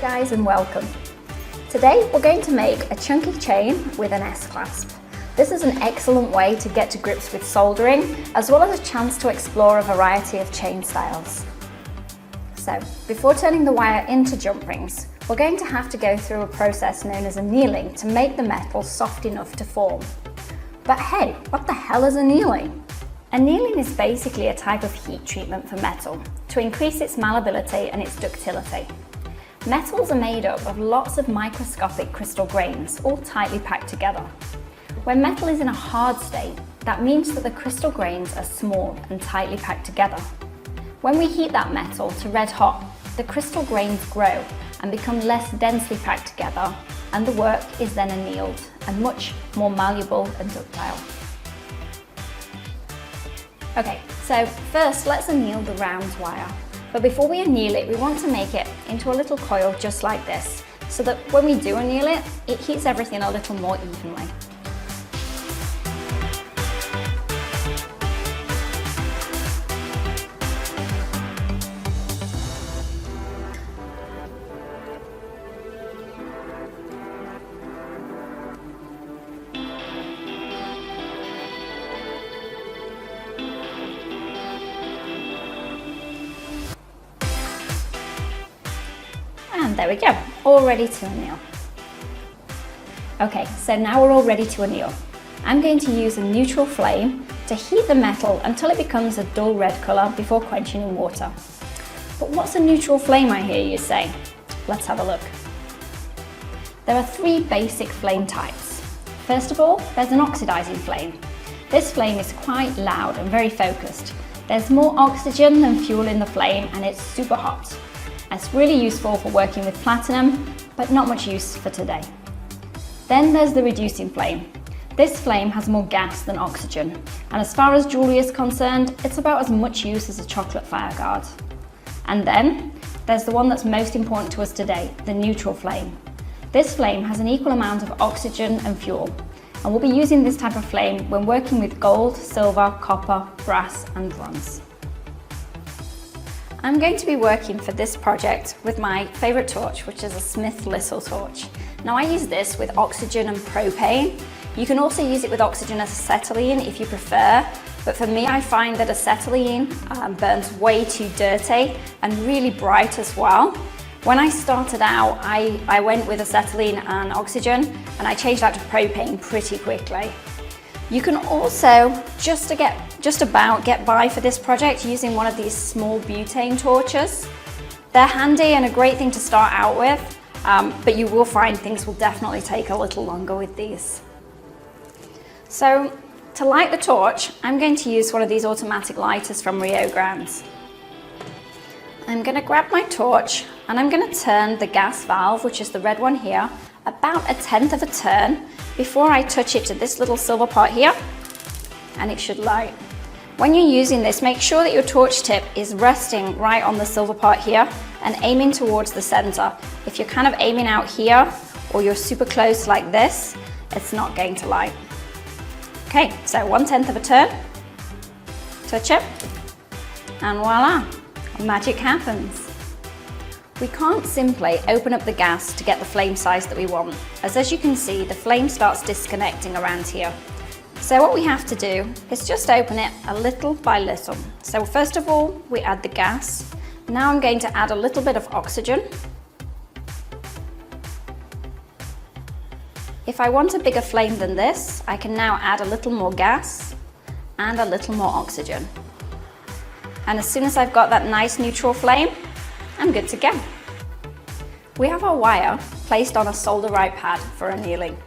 guys and welcome. Today we're going to make a chunky chain with an S-clasp. This is an excellent way to get to grips with soldering, as well as a chance to explore a variety of chain styles. So, before turning the wire into jump rings, we're going to have to go through a process known as annealing to make the metal soft enough to form. But hey, what the hell is annealing? Annealing is basically a type of heat treatment for metal to increase its malleability and its ductility. Metals are made up of lots of microscopic crystal grains, all tightly packed together. When metal is in a hard state, that means that the crystal grains are small and tightly packed together. When we heat that metal to red hot, the crystal grains grow and become less densely packed together, and the work is then annealed and much more malleable and ductile. Okay, so first let's anneal the round wire. But before we anneal it, we want to make it into a little coil just like this, so that when we do anneal it, it heats everything a little more evenly. And there we go, all ready to anneal. Okay, so now we're all ready to anneal. I'm going to use a neutral flame to heat the metal until it becomes a dull red colour before quenching in water. But what's a neutral flame, I hear you say? Let's have a look. There are three basic flame types. First of all, there's an oxidizing flame. This flame is quite loud and very focused. There's more oxygen than fuel in the flame and it's super hot. It's really useful for working with platinum, but not much use for today. Then there's the reducing flame. This flame has more gas than oxygen, and as far as jewellery is concerned, it's about as much use as a chocolate fireguard. And then there's the one that's most important to us today, the neutral flame. This flame has an equal amount of oxygen and fuel, and we'll be using this type of flame when working with gold, silver, copper, brass and bronze. I'm going to be working for this project with my favourite torch, which is a Smith Little torch. Now I use this with oxygen and propane. You can also use it with oxygen as acetylene if you prefer, but for me I find that acetylene burns way too dirty and really bright as well. When I started out, I went with acetylene and oxygen, and I changed that to propane pretty quickly. You can also just about get by for this project using one of these small butane torches. They're handy and a great thing to start out with, but you will find things will definitely take a little longer with these. So to light the torch, I'm going to use one of these automatic lighters from Rio Grande. I'm going to grab my torch and I'm going to turn the gas valve, which is the red one here, about 1/10 of a turn before I touch it to this little silver pot here, and it should light. When you're using this, make sure that your torch tip is resting right on the silver pot here and aiming towards the center. If you're kind of aiming out here or you're super close like this, it's not going to light. Okay, so 1/10 of a turn, touch it, and voila, magic happens. We can't simply open up the gas to get the flame size that we want, as you can see, the flame starts disconnecting around here. So what we have to do is just open it a little by little. So first of all, we add the gas. Now I'm going to add a little bit of oxygen. If I want a bigger flame than this, I can now add a little more gas and a little more oxygen. And as soon as I've got that nice neutral flame, I'm good to go. We have our wire placed on a solder-right pad for annealing.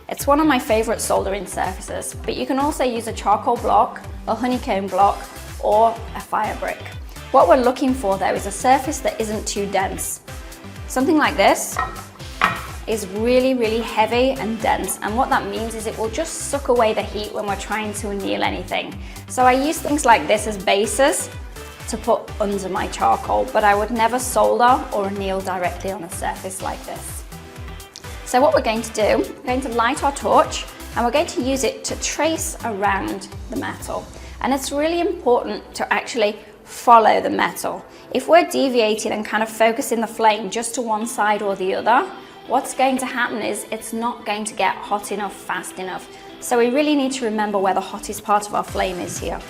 It's one of my favourite soldering surfaces, but you can also use a charcoal block, a honeycomb block, or a fire brick. What we're looking for though is a surface that isn't too dense. Something like this is really heavy and dense, and what that means is it will just suck away the heat when we're trying to anneal anything. So I use things like this as bases to put under my charcoal, but I would never solder or anneal directly on a surface like this. So what we're going to do, we're going to light our torch and we're going to use it to trace around the metal. And it's really important to actually follow the metal. If we're deviating and kind of focusing the flame just to one side or the other, what's going to happen is it's not going to get hot enough fast enough. So we really need to remember where the hottest part of our flame is here.